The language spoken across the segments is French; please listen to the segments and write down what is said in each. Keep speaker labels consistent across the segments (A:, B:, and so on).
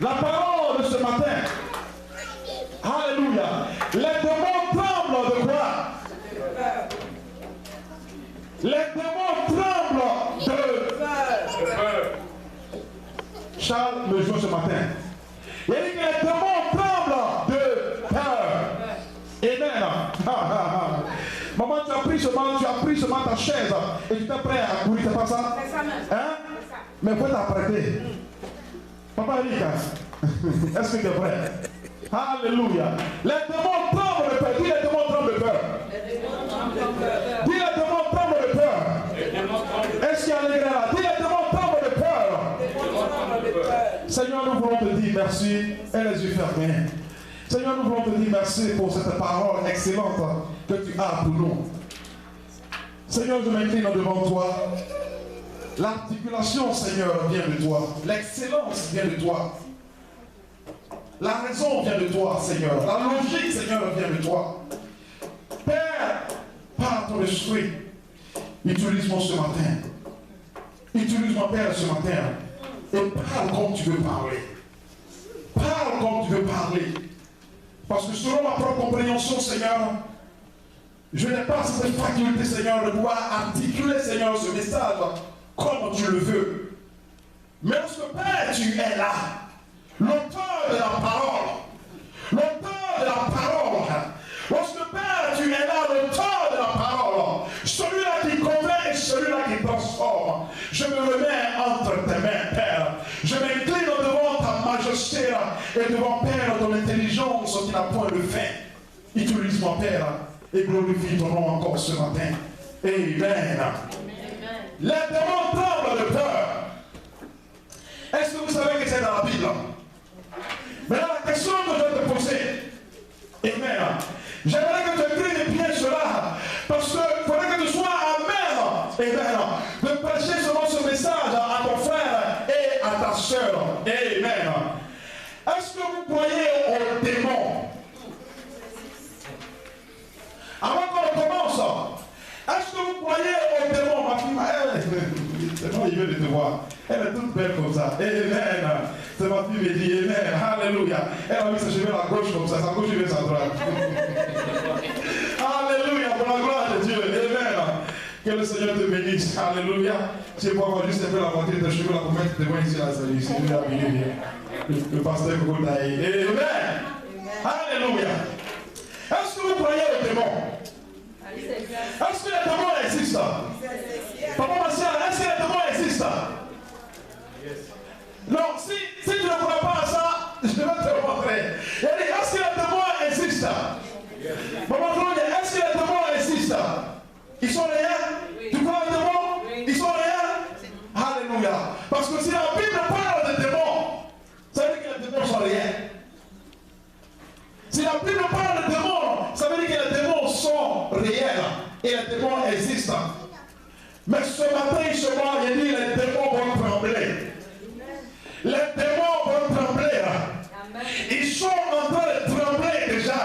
A: La parole de ce matin. Alléluia. Les démons tremblent de quoi? Les démons tremblent de peur. Charles me joue ce matin. Il dit que les démons tremblent de peur. Amen. Maman, tu as pris seulement ta chaise et tu es prêt à courir, c'est pas ça?
B: C'est ça même.
A: Hein? Mais faut t'apprêter. Papa Lucas, est-ce que tu es prêt? Alléluia. Les démons tremblent de peur. Dis les démons tremblent de peur. Dis les démons tremblent de peur. Est-ce qu'il y a les gars là? Dis les démons tremblent de peur. Seigneur, nous voulons te dire merci et les yeux fermés. Seigneur, nous voulons te dire merci pour cette parole excellente que tu as pour nous. Seigneur, je m'incline devant toi. L'articulation, Seigneur, vient de toi. L'excellence vient de toi. La raison vient de toi, Seigneur. La logique, Seigneur, vient de toi. Père, par ton esprit, utilise-moi ce matin. Utilise-moi, Père, ce matin. Et parle comme tu veux parler. Parle comme tu veux parler. Parce que selon ma propre compréhension, Seigneur, je n'ai pas cette faculté, Seigneur, de pouvoir articuler, Seigneur, ce message comme tu le veux. Mais lorsque, Père, tu es là, l'auteur de la parole, lorsque, Père, tu es là, l'auteur de la parole, celui-là qui convainc et celui-là qui transforme, je me remets entre tes mains, Père. Je m'incline devant ta majesté et devant, Père, ton intelligence qui n'a point de fin. Utilise-moi, Père, et glorifie ton nom encore ce matin. Amen. Les démons tremblent de peur. Est-ce que vous savez que c'est dans la Bible? Maintenant, la question que je vais te poser, amen. J'aimerais que tu écris bien cela, parce qu'il faudrait que tu sois amen, amen, de prêcher selon ce message à ton frère et à ta soeur, amen. Est-ce que vous croyez aux démons? Avant qu'on commence, est-ce que vous croyez aux démons? Ma fille, c'est bon, il veut te voir. Elle est toute belle comme ça. Amen. C'est ma fille me dit amen. Alléluia. Elle a mis ses cheveux à gauche comme ça. Sa gauche, il veut sa droite. Alléluia. Pour la gloire de Dieu. Amen. Que le Seigneur te bénisse. Alléluia. Tu peux avoir juste un peu la voiture de cheveux là pour mettre devant ici la salle. Le pasteur Koutaï. Amen. Alléluia. Est-ce que vous croyez au démon? Est-ce que les démons existent? Papa, ma soeur, est-ce que les démons existent? Non, si tu ne crois pas à ça, je vais te le montrer. Il dit, est-ce que les démons existent? Maman Claudia, est-ce que les démons existent? Ils sont réels? Tu crois aux démons? Ils sont réels? Alléluia. Parce que si la Bible parle des démons, ça veut dire que les démons sont réels. Si la Bible parle des démons, ça veut dire que les démons sont réels et les démons existent. Mais ce matin, il dit les démons vont trembler. Les démons vont trembler. Ils sont en train de trembler déjà.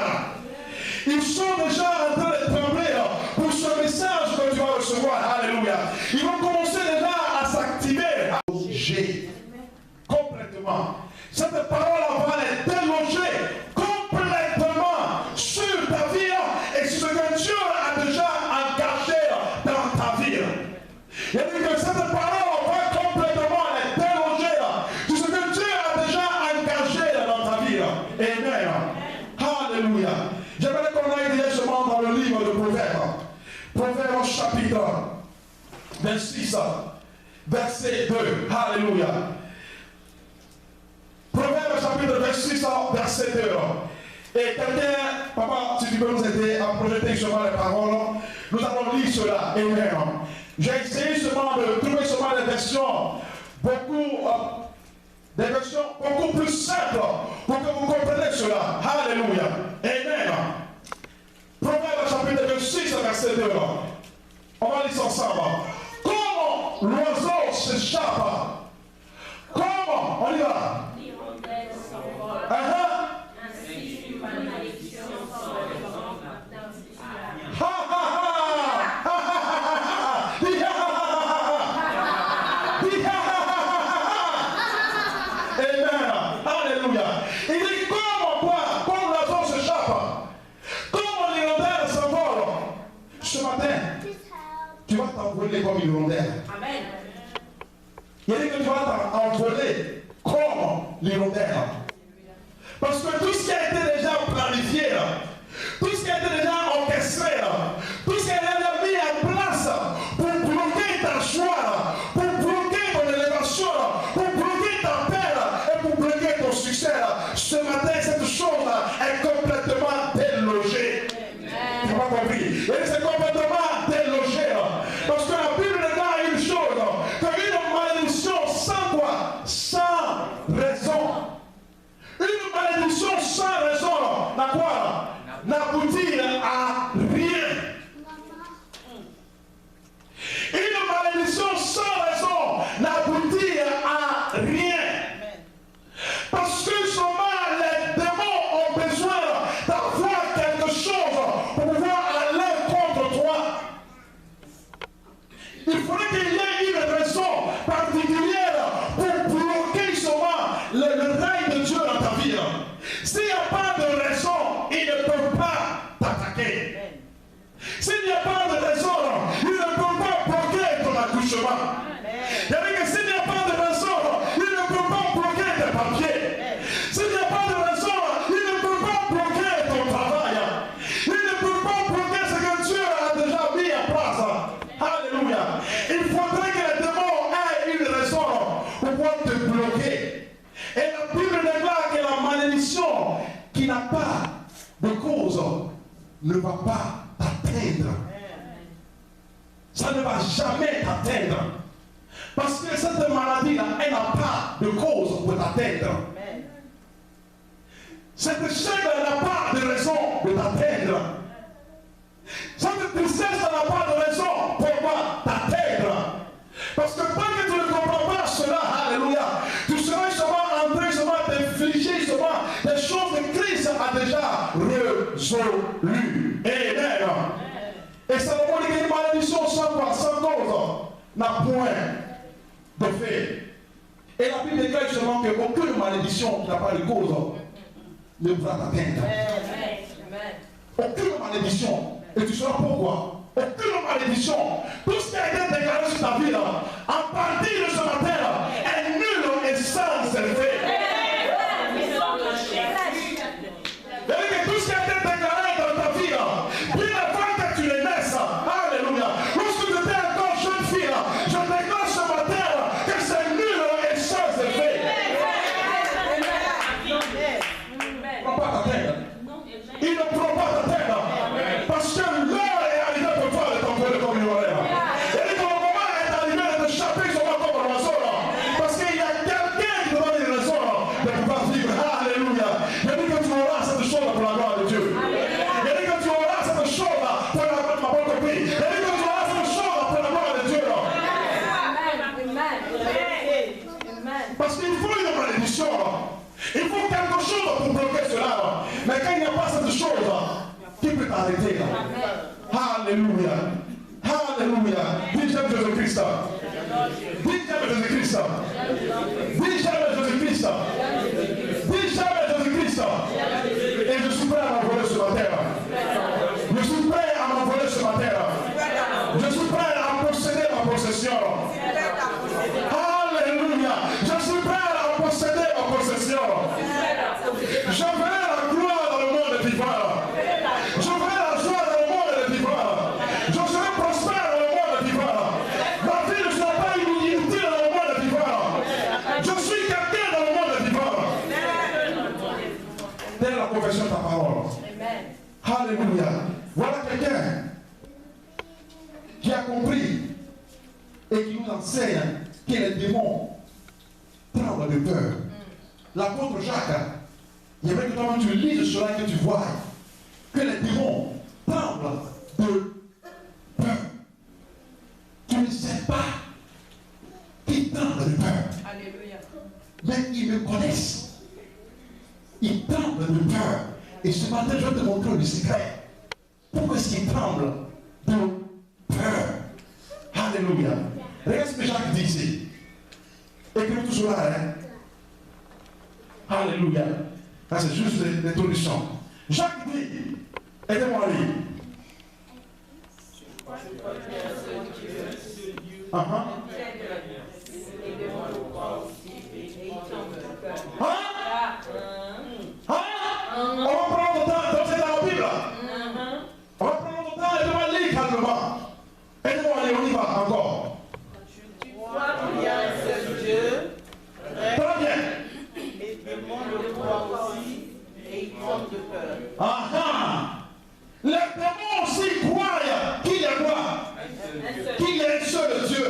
A: Ils sont déjà en train de trembler pour ce message que tu vas recevoir. Alléluia. Ils vont commencer déjà à s'activer. J'ai complètement. Cette parole va les déloger complètement sur ta vie et sur ce que Dieu a déjà engagé dans ta vie. Il dit que cette parole va complètement les déloger sur ce que Dieu a déjà engagé dans ta vie. Amen. Alléluia. J'aimerais qu'on aille directement dans le livre de Proverbes. Proverbes chapitre 26, verset 2. Alléluia. Proverbes chapitre 26, verset 2. Et quelqu'un, papa, si tu peux nous aider à projeter seulement les paroles, nous allons lire cela. Amen. J'ai essayé seulement de trouver seulement des versions beaucoup plus simples pour que vous compreniez cela. Alléluia. Amen. Proverbes chapitre 26, verset 2. On va lire ensemble. Comment l'oiseau s'échappe? Comment? On y va. Il dit comment quoi? Comme l'oiseau s'échappe. Comme l'hirondelle s'envole. Ce matin, tu vas t'envoler comme l'hirondelle. Amen. Il dit que tu vas t'envoler comme l'hirondelle. Parce que tout ce qui a été déjà planifié, tout ce qui a été déjà orchestré, tout ce qui a été déjà mis en place pour bloquer ta joie, pour bloquer ton élévation, pour bloquer ta paix et pour bloquer ton succès, ce matin, cette chose est complètement délogée. Tu n'as pas compris? Et c'est complètement délogé. Parce que la Bible déclare une chose, qu'une malédiction sans quoi? Sans raison. Une malédiction sans raison, n'a quoi? N'aboutit à rien. Une malédiction sans raison n'aboutit à rien. Parce que seulement les démons ont besoin d'avoir quelque chose pour pouvoir aller contre toi. Il faudrait qu'il y ait une raison particulière pour bloquer seulement le règne de Dieu dans ta vie. S'il n'y a pas de raison, ils ne peuvent pas t'attaquer. S'il n'y a pas de raison, ils ne peuvent pas bloquer ton accouchement. Il y a que s'il n'y a pas de raison, ils ne peuvent pas bloquer tes papiers. S'il n'y a pas de raison, ils ne peuvent pas bloquer ton travail. Ils ne peuvent pas bloquer ce que Dieu a déjà mis en place. Alléluia. Il faudrait que les démons aient une raison pour pouvoir te bloquer. Et la Bible déclare que la malédiction qui n'a pas de cause ne va pas t'atteindre. Ça ne va jamais t'atteindre. Parce que cette maladie-là, elle n'a pas de cause pour t'atteindre. Cette chaîne n'a pas de raison de t'atteindre. Cette tristesse n'a pas de raison pour moi t'atteindre. Parce que tant que tu ne comprends pas cela, alléluia, tu seras seulement en train d'infliger seulement des choses que Christ a déjà résolues. Amen. Et Salomon dit qu'une malédiction sans cause n'a point de fait. Et la Bible déclare seulement qu'aucune malédiction qui n'a pas de cause ne pourra t'atteindre. Aucune malédiction. Et tu sauras pourquoi. aucune malédiction. Tout ce qui a été déclaré sur ta vie, à partir de ce matin, est nul et sans effet. C'est-à-dire que tout ce qui a été déclaré dans ta vie, bien avant que tu le naisses, alléluia, lorsque tu étais encore jeune fille, je déclare ce matin que c'est nul et sans effet. Il ne prend pas ta tête. Il ne prend pas ta tête. Parce que l'heure est arrivée pour toi de t'envoler comme une oreille. Et le moment est arrivé de te chaper sur moi comme un oiseau. Parce qu'il y a quelqu'un qui te donne une raison de pouvoir vivre. Alléluia. Il dit que tu auras cette chose pour la gloire de Dieu. Il dit que tu auras cette chose pour la gloire de ma bonne copine. Il dit que tu auras cette chose pour la gloire de Dieu. Parce qu'il faut une malédiction. Il faut quelque chose pour bloquer cela. Mais quand il n'y a pas cette chose, qui peut t'arrêter? Alléluia. Alléluia. Dis j'aime Jésus-Christ. Dis j'aime Jésus-Christ. Dis j'aime Jésus-Christ. Dis j'aime Jésus-Christ. Et je suis prêt à m'envoler ce matin. Je suis prêt à m'envoler ce matin. Je suis prêt à posséder ma possession. Alléluia. Je suis prêt à posséder ma possession. Je verrai la gloire dans le monde vivant. Je verrai la joie dans le monde vivant. Je serai prospère dans le monde vivant. Ma vie ne sera pas inutile dans le monde vivant. Je suis quelqu'un dans le monde vivant. Telle est la confession de ta parole. Alléluia. Voilà quelqu'un qui a compris et qui nous enseigne que les démons tremblent de peur. L'apôtre Jacques, il y avait que toi tu lises cela et que tu vois que les démons tremblent de peur. Tu ne sais pas qu'ils tremblent de peur. Alléluia. Mais ils me connaissent. Ils tremblent de peur. Et ce matin, je vais te montrer le secret. Pourquoi est-ce qu'ils tremblent de peur? Alléluia. Regarde ce que Jacques dit ici. Écris tout cela, hein. Alléluia. Ça, c'est juste l'introduction. Jacques dit, aidez-moi à lire. On va prendre le temps d'entrer dans la Bible. On va prendre le temps et aidez-moi à lire calmement. Aidez-moi à lire, on y va encore.
B: Tu crois qu'il y a un seul Dieu.
A: Très bien.
B: Et le monde le croit aussi, et il tremble de peur.
A: Les démons aussi croient qu'il y a quoi? Qu'il y a un seul Dieu.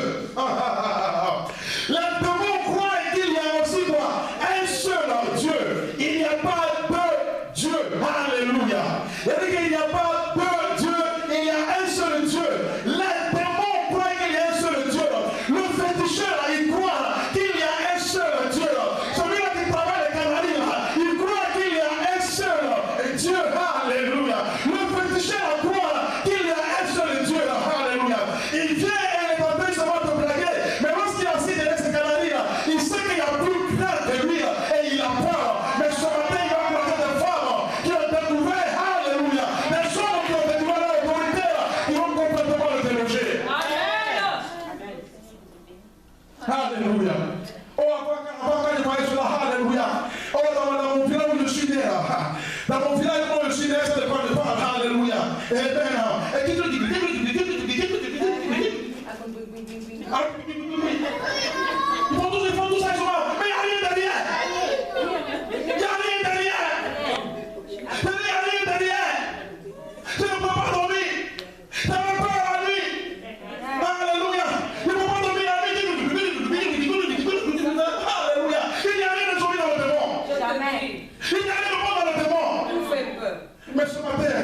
A: Les démons croient qu'il y a aussi quoi? Un seul Dieu. Il n'y a pas deux dieux. Alléluia. Il dit qu'il n'y a pas deux dieux, il y a un seul Dieu. Les démons croient qu'il y a un seul Dieu. Le féticheur, il croit qu'il y a un seul Dieu. Celui-là qui travaille les canaries, il croit qu'il y a un seul Dieu. Alléluia. Le féticheur croit qu'il y a un seul Dieu. Alléluia. Il vient et les tentés se vont te blaguer. Mais lorsqu'il est assis derrière ces canaries, il sait qu'il y a plus grand que lui et il a peur. Mais ce matin, il va croiser des femmes qui ont découvert, alléluia, des hommes qui ont découvert l'autorité, qui vont complètement le déloger. Alléluia. Oh, avant quand je voyais cela, alléluia. Oh, dans mon village où je suis né, dans mon village où je suis né, ça dépend de toi, alléluia. Et bien, et qui ils font tout ça, ils sont là. Mais il n'y a rien derrière. Il n'y a rien derrière. Il n'y a rien derrière. Je ne peux pas dormir. Je ne peux pas la nuit. Alléluia. Je ne peux pas dormir la nuit. Alléluia. Il n'y a rien de sauvé dans le démon.
B: Jamais.
A: Il n'y a rien de bon dans le démon.
B: Tout fait peur.
A: Mais ce matin,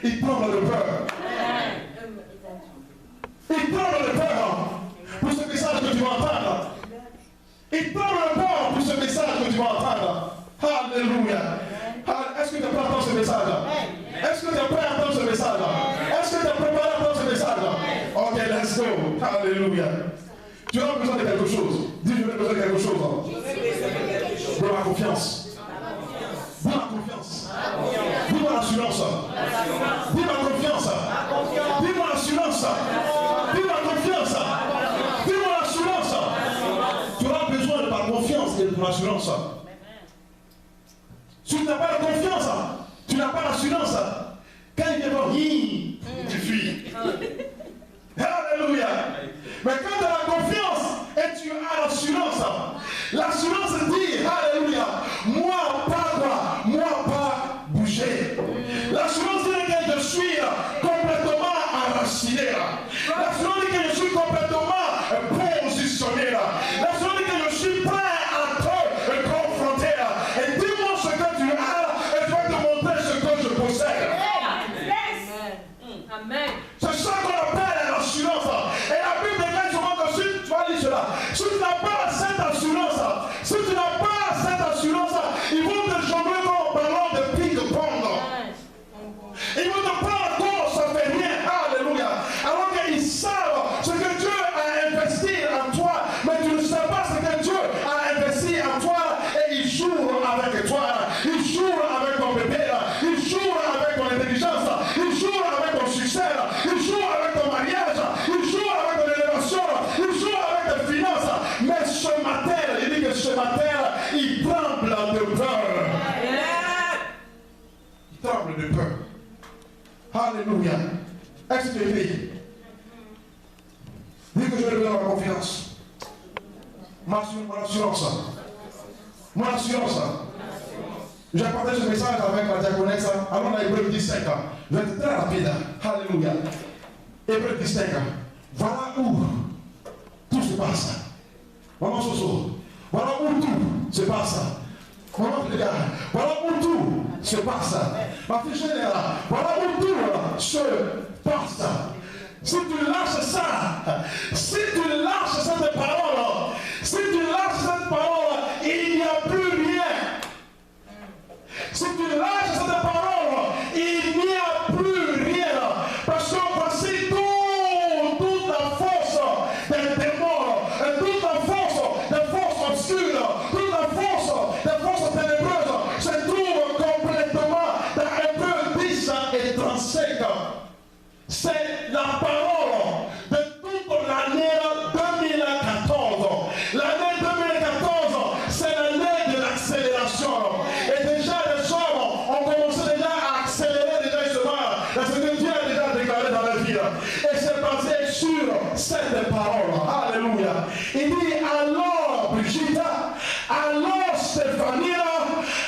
A: il tremble de peur. Il tremble de peur pour ce message que tu vas entendre. Il tremble de peur pour ce message que tu vas entendre. Alléluia. Est-ce que tu es prêt à entendre ce message? Est-ce que tu es prêt à entendre ce message? Est-ce que tu es préparé à entendre ce message? Ok, let's go. Alléluia. Tu as besoin de quelque chose. Dis, je vais besoin de quelque chose. De ma confiance. Dis ma confiance. Dis mon assurance. Dis ma confiance. Dis mon assurance. l'assurance. Si tu n'as pas de confiance, tu n'as pas d'assurance. Quand il dit tu fuis. Alléluia. Mais quand tu as la confiance et tu as l'assurance dit, alléluia, moi pas quoi, moi pas bouger. L'assurance dit que je suis complètement enraciné. L'assurance dit que je suis complètement positionné. L'assurance dit que je suis prêt à te confronter. Et dis-moi ce que tu as et je vais te montrer ce que je possède.
C: Amen.
A: C'est ça qu'on appelle l'assurance. Et la Bible déclare souvent que si tu vas lire cela, si tu n'as pas cette assurance, ils vont te jongler en parlant de ping-pong. Ils vont te prendre comme ça fait rien. Alléluia. Alors qu'ils savent ce que Dieu a investi en toi, mais tu ne sais pas ce que Dieu a investi en toi et ils jouent avec toi. Ils jouent avec ton bébé. Ils jouent avec ton intelligence. Ils jouent avec ton succès. Ils jouent avec ton mariage. Ils jouent avec ton élévation. Ils jouent avec tes finances. Mais ce matin, il dit que ce matin, il tremble de peur. Il tremble de peur. Alléluia. Est-ce que tu es payé? Dis que je vais donner ma confiance. Mon assurance. Mon assurance. J'ai partagé ce message avec la diaconesse. Allons dans Hébreux 15. Je vais être très rapide. Alléluia. Hébreux 15. Voilà où tout se passe. Maman Soso. Voilà où tout se passe. Maman Fléga. Voilà où tout se passe. Ma fille générale. Voilà où tout se passe. Si tu lâches ça, si tu lâches cette parole, il n'y a plus rien. Si tu lâches cette parole, il n'y a plus rien. Parce que voici toute la force des démons, toute la force des forces obscures, toute la force des forces ténébreuses se trouve complètement dans Hébreux 10 et 35. C'est la parole de toute l'année 2014. L'année 2014, c'est l'année de l'accélération. Et déjà, les hommes ont commencé déjà à accélérer déjà justement dans ce que Dieu a déjà déclaré dans leur vie. Et c'est basé sur cette parole. Alléluia. Il dit alors Brigitte, alors Stéphanie,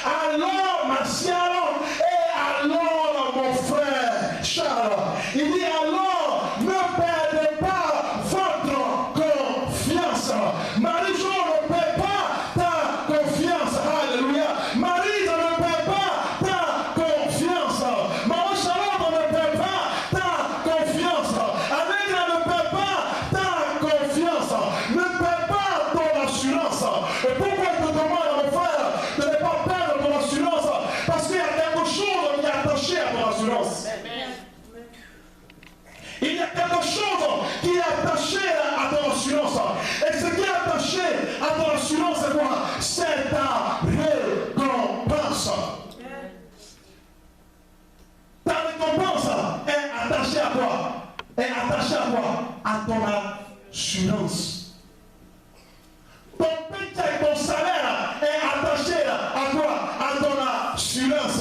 A: alors Martial et alors mon frère Charles. Il dit alors ne perdez pas votre confiance. Marie-Jo ne perd pas ta confiance. Alléluia. Marie ne perd pas ta confiance. Maman Charlotte ne perd pas ta confiance. Allegra ne perd pas ta confiance. Ne perds pas ton assurance. Et pourquoi je te demande à mon frère de ne pas perdre ton assurance? Parce qu'il y a quelque chose qui est attaché à ton assurance. Il y a quelque chose qui est attaché à ton assurance. Et ce qui est attaché à ton assurance, c'est quoi? C'est ta récompense. Ta récompense est attachée à quoi? Est attachée à quoi? À ton assurance. Ton paycheck, ton salaire est attaché à quoi? À ton assurance.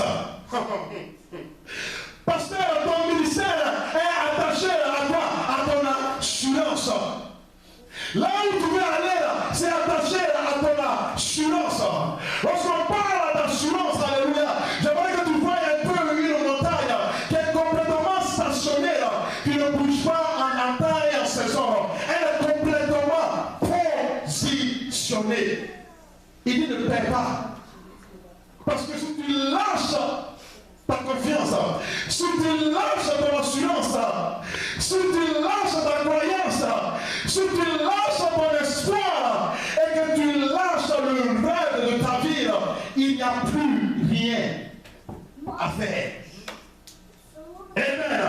A: Pasteur, ton ministère est attaché à quoi? À ton assurance. Là où tu veux aller, c'est attaché à ton assurance. Lorsqu'on parle d'assurance, alléluia, j'aimerais que tu vois un peu une montagne qui est complètement stationnée, qui ne bouge pas en temps et en saison. Elle est complètement positionnée. Il dit ne perds pas. Parce que si tu lâches ta confiance, si tu lâches ton assurance, si tu lâches ta croyance, si tu lâches ton espoir et que tu lâches le rêve de ta vie, il n'y a plus rien à faire. Amen.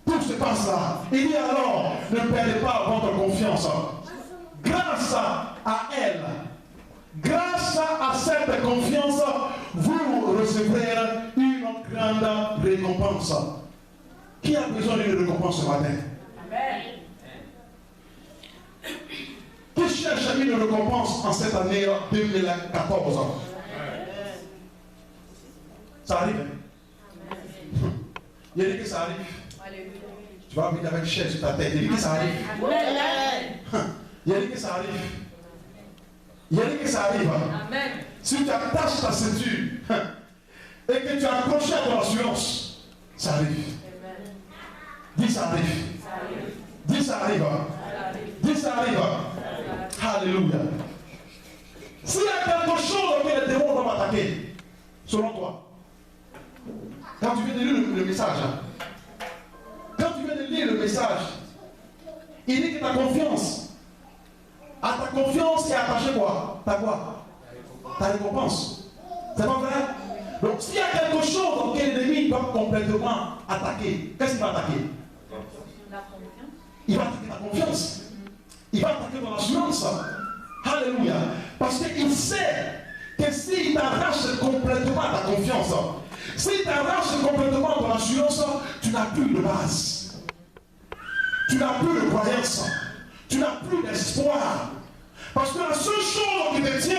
A: Tout se passe là. Il dit alors, ne perdez pas votre confiance. Grâce à elle, grâce à cette confiance, vous recevrez une grande récompense. Qui a besoin d'une récompense ce matin?
B: Amen.
A: Qui cherche une une récompense en cette année 2014. Ça arrive. Il a dit que ça arrive. Tu vas venir avec chaise sur ta tête. Il a dit que ça arrive. Il a dit que ça arrive. Il a dit que ça arrive. Amen. Si tu attaches ta ceinture et que tu as accroché à ton assurance, ça arrive. Amen. Dis ça arrive. Dis ça arrive. Dis ça arrive. Alléluia. S'il y a quelque chose auquel les démons vont m'attaquer, selon toi, quand tu viens de lire le message, quand tu viens de lire le message, il dit que ta confiance, à ta confiance est attachée quoi? Ta récompense. C'est pas vrai? Donc s'il y a quelque chose auquel l'ennemi doit complètement attaquer, qu'est-ce qu'il va attaquer? La confiance. Il va attaquer ta confiance. Il va attaquer ton assurance. Alléluia. Parce qu'il sait que s'il t'arrache complètement ta confiance, s'il t'arrache complètement ton assurance, tu n'as plus de base. Tu n'as plus de croyance. Tu n'as plus d'espoir. Parce que la seule chose qui te tient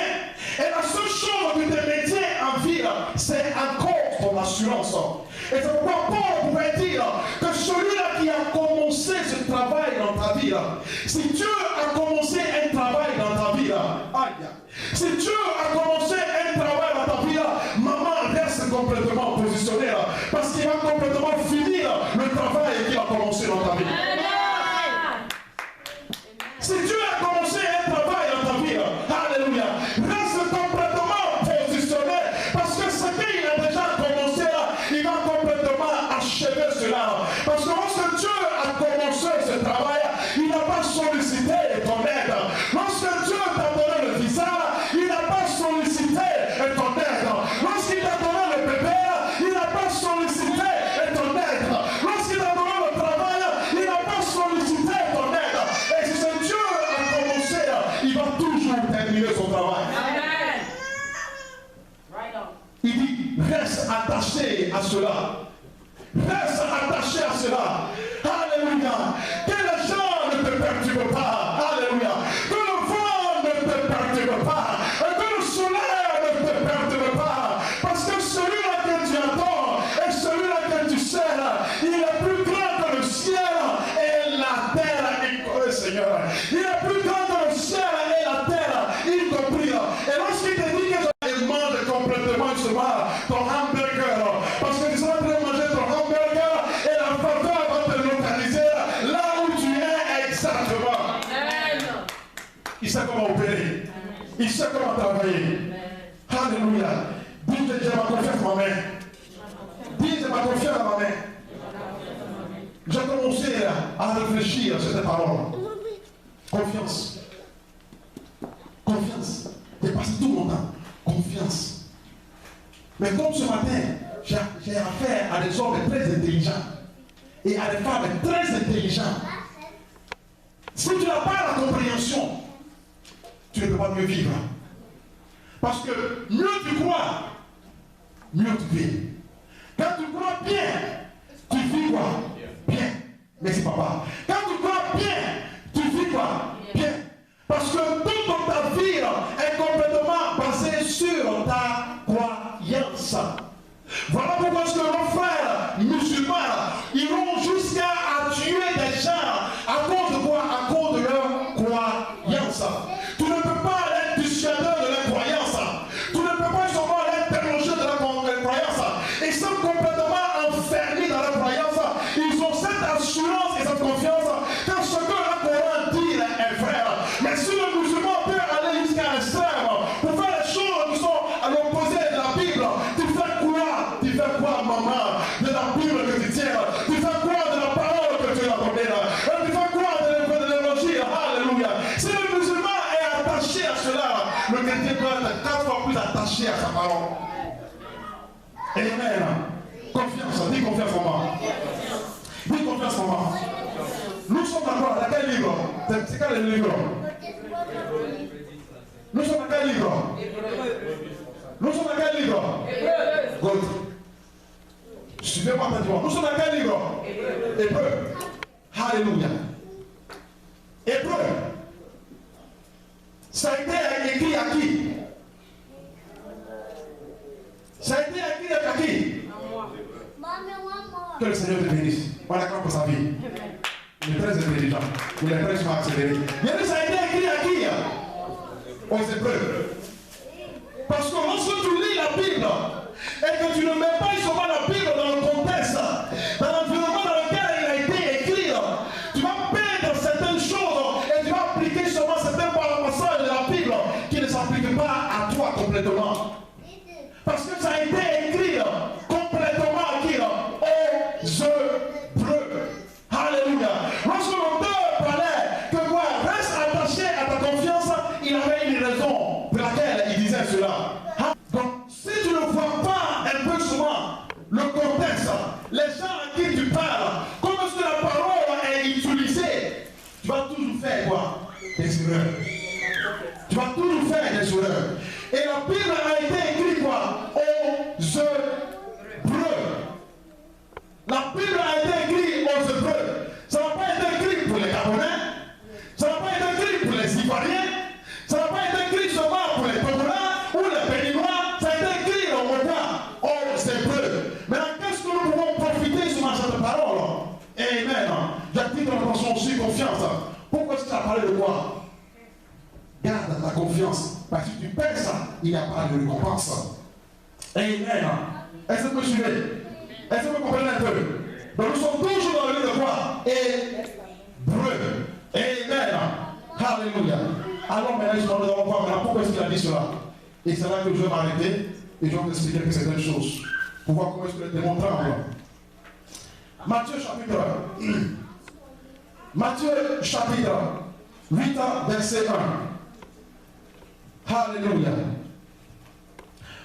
A: et la seule chose qui te maintient en vie, c'est encore ton assurance. Et c'est pourquoi Paul pouvait dire que celui-là qui a commencé ce travail dans ta vie, si Dieu a commencé un travail dans ta vie, si Dieu a commencé un travail dans ta vie, maman reste complètement positionnée parce qu'il va complètement finir le travail qu'il a commencé dans ta vie. Si Dieu a commencé un travail dans ta vie, alléluia, reste complètement positionné parce que ce qu'il a déjà commencé là, il va complètement achever cela. Parce que lorsque Dieu a commencé ce travail, il n'a pas sollicité ton aide. Lorsque Dieu t'a donné le visa, il n'a pas sollicité ton aide. Lorsqu'il t'a donné le bébé, il n'a pas sollicité ton aide. Lorsqu'il t'a donné le travail, il n'a pas sollicité ton aide. Et si ce Dieu a commencé, il va toujours terminer son travail. Amen. Right on. Il dit, reste attaché à cela. Reste attaché à cela. Alléluia. Que les gens ne te perturbent pas. Alléluia. Que le vent ne te perturbe pas. Et que le soleil ne te perturbe pas. Parce que celui-là que tu adores et celui-là que tu sers, il est plus grand que le ciel et la terre. Seigneur. Il est plus grand que le ciel et la terre, y compris. Et lorsqu'il te dit que tu manges complètement ton hamburger, parce que tu seras prêt à manger ton hamburger et la faveur va te localiser là où tu es exactement. Amen. Il sait comment opérer. Il sait comment travailler. Alléluia. Dis que j'ai ma confiance à ma main. Dis que j'ai ma confiance à ma main. J'ai commencé à réfléchir à cette parole. Confiance. Confiance. J'ai passé tout mon temps. Confiance. Mais comme ce matin, j'ai affaire à des hommes très intelligents et à des femmes très intelligentes. Si tu n'as pas la compréhension, tu ne peux pas mieux vivre. Parce que mieux tu crois, mieux tu vis. Quand tu crois bien, tu vis quoi? Bien. Merci papa. Quand tu crois bien, tu vis quoi? Bien. Parce que toute ta vie est complètement basée sur ta croyance. Voilà pourquoi ce que nos frères musulmans iront jusqu'à tuer des gens à cause de quoi? À cause de leur croyance. Tu ne peux pas être dissuadeur de leur croyance. Tu ne peux pas seulement être déloger de leur croyance. Ils sont complètement enfermés dans leur croyance. Ils ont cette assurance et cette confiance que ce que le Coran dit est vrai. Mais si le musulman peut aller jusqu'à l'extrême pour faire les choses qui sont à l'opposé de la Bible, tu fais quoi? Tu fais quoi, maman, de la Bible que tu tiens? Tu fais quoi de la parole que tu as donnée? Tu fais quoi de l'évangile? Alléluia. Si le musulman est attaché à cela, le chrétien doit être 4 fois plus attaché à sa parole. Amen. Confiance, dis confiance en moi. Dis confiance en moi. Nous sommes d'accord dans quel livre? C'est quel livre? Nous sommes dans quel livre? Nous sommes dans quel livre? Good. Suivez-moi maintenant. Nous sommes dans quel livre? Hébreu. Alléluia. Hébreu. Ça programme pour sa vie. Il est très intelligent. Il est très smart, accéléré. Il y a ça a été écrit à qui? Aux Hébreux. Parce que lorsque tu lis la Bible et que tu ne mets pas seulement la Bible dans le contexte, dans l'environnement dans lequel il a été écrit, tu vas perdre certaines choses et tu vas appliquer seulement certains passages de la Bible qui ne s'appliquent pas à toi complètement. Parce que ça a été écrit complètement à qui? Aux Hébreux. Alléluia. Lorsque l'auteur parlait que quoi, reste attaché à ta confiance, il avait une raison pour laquelle il disait cela. Donc, si tu ne vois pas un peu souvent le contexte, les gens à qui tu parles, comment est-ce que la parole est utilisée, tu vas toujours faire quoi? Des erreurs. Tu vas toujours faire des erreurs. Et la Bible a été écrite quoi? Aux Hébreux. La Bible a été écrite aux Hébreux. Ça n'a pas été écrit pour les Gabonais. Ça n'a pas été écrit pour les Ivoiriens. Ça n'a pas été écrit seulement pour les Togolais ou les Béninois. Ça a été écrit au moins aux Hébreux. Maintenant, qu'est-ce que nous pouvons profiter sur cette parole? Amen. J'attire ton attention aussi, confiance. Pourquoi est-ce que tu as parlé de quoi? Garde ta confiance. Parce que si tu perds ça, il n'y a pas de récompense. Amen. Est-ce que vous me suivez? Est-ce que vous comprenez un peu? Donc nous sommes toujours dans le livre de quoi? Hébreux. Amen. Alléluia. Alors maintenant, nous allons voir maintenant pourquoi est-ce qu'il a dit cela. Et c'est là que je vais m'arrêter et je vais vous expliquer quelques certaines choses. Pour voir comment est-ce que les démons tremblent. Matthieu chapitre 8, verset 1. Alléluia.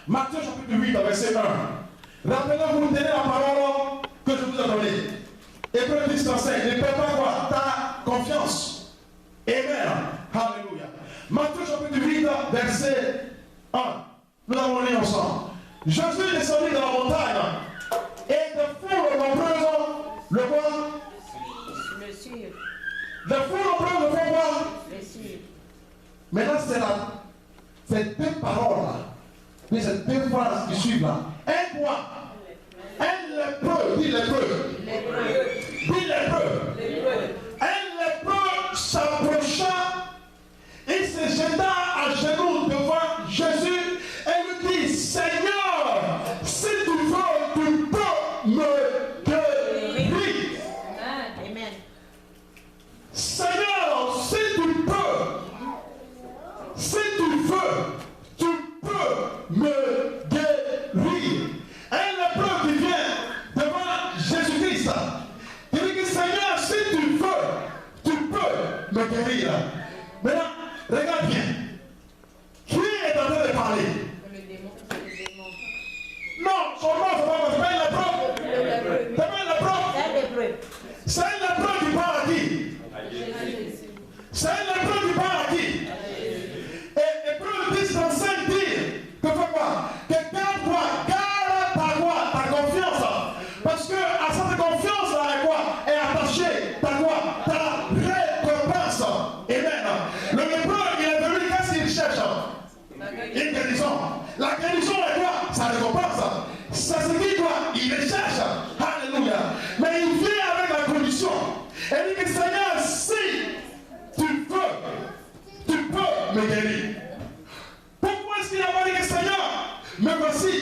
A: Matthieu chapitre 8, verset 1. Rappelez-vous, vous tenez la parole que je vous ai donnée. Hébreux 10, 35. Ne perds pas quoi? Ta confiance. Amen. Alléluia. Matthieu chapitre 8, verset 1. Nous allons lire ensemble. Jésus est descendu dans la montagne et de foule nombreuses le quoi?
B: Le suivre.
A: De foule nombreuses le font quoi?
B: Le suivre.
A: Maintenant, c'est là. Ces deux paroles-là, puis ces deux phrases qui suivent là. Un quoi? Un lépreux, dis lépreux. Dis lépreux. Un lépreux s'approcha et se jeta à genoux devant Jésus et lui dit, Seigneur, si tu veux, tu peux me guérir.
B: Amen.
A: Seigneur, si tu veux, tu peux me guérir. Un lépreux qui vient devant Jésus-Christ, il dit que Seigneur, si tu veux, tu peux me guérir. Maintenant, regarde bien. Qui est en train de parler?
B: Le démon.
A: Non, son nom, c'est pas un lépreux. C'est pas un lépreux. C'est un lépreux qui parle à qui? C'est un lépreux qui parle à qui? Et Hébreux 10, 35 dit que fais quoi? Que garde-toi, garde ta confiance. Parce que à cette confiance-là est quoi? Est attachée ta quoi? Ta récompense. Amen. Le lépreux, il est venu, qu'est-ce qu'il cherche? Une guérison. La guérison est quoi? Sa récompense. Ça se dit quoi? Il les cherche. Alléluia. Mais il vient avec la condition. Et il dit que Seigneur, si tu peux me guérir. Pourquoi est-ce qu'il a pas dit que Seigneur, me voici,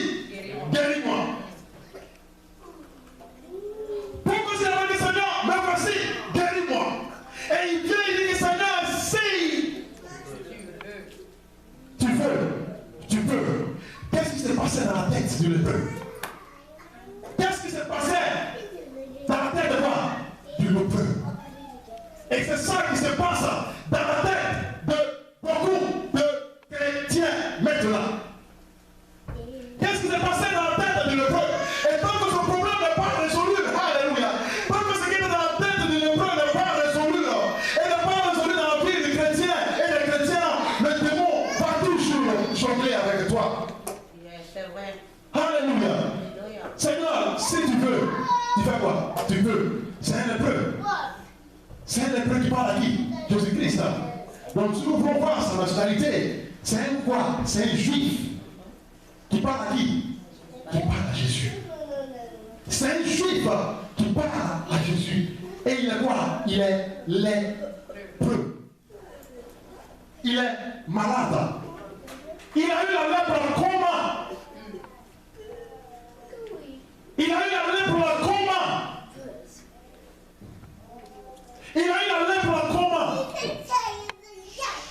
A: guéris-moi? Pourquoi est-ce qu'il a pas dit Seigneur, me voici, guéris-moi? Et il vient, il dit que Seigneur, si tu peux. Qu'est-ce qui s'est passé dans la tête du lépreux? Qu'est-ce qui s'est passé dans la tête de quoi? Du lépreux. Et c'est ça qui se passe dans la tête de beaucoup de chrétiens maintenant. Qu'est-ce qui s'est passé dans la tête du lépreux? Et tant que ce problème n'est pas résolu, alléluia, tant que ce qui est dans la tête du lépreux n'est pas résolu, et n'est pas résolu dans la vie des chrétiens et des chrétiens, le démon va toujours jongler avec toi.
B: C'est vrai.
A: Alléluia. Seigneur, si tu veux, tu fais quoi? Tu peux. C'est un lépreux. C'est un lépreux qui parle à qui? Jésus-Christ. Donc si nous voulons voir sa nationalité, c'est un quoi? C'est un juif. Qui parle à qui? Qui parle à Jésus. C'est un juif qui parle à Jésus. Et il est quoi? Il est lépreux. Il est malade. Il a eu la lèpre en coma. Il a eu la lèpre en coma. Il a eu la lèpre en coma.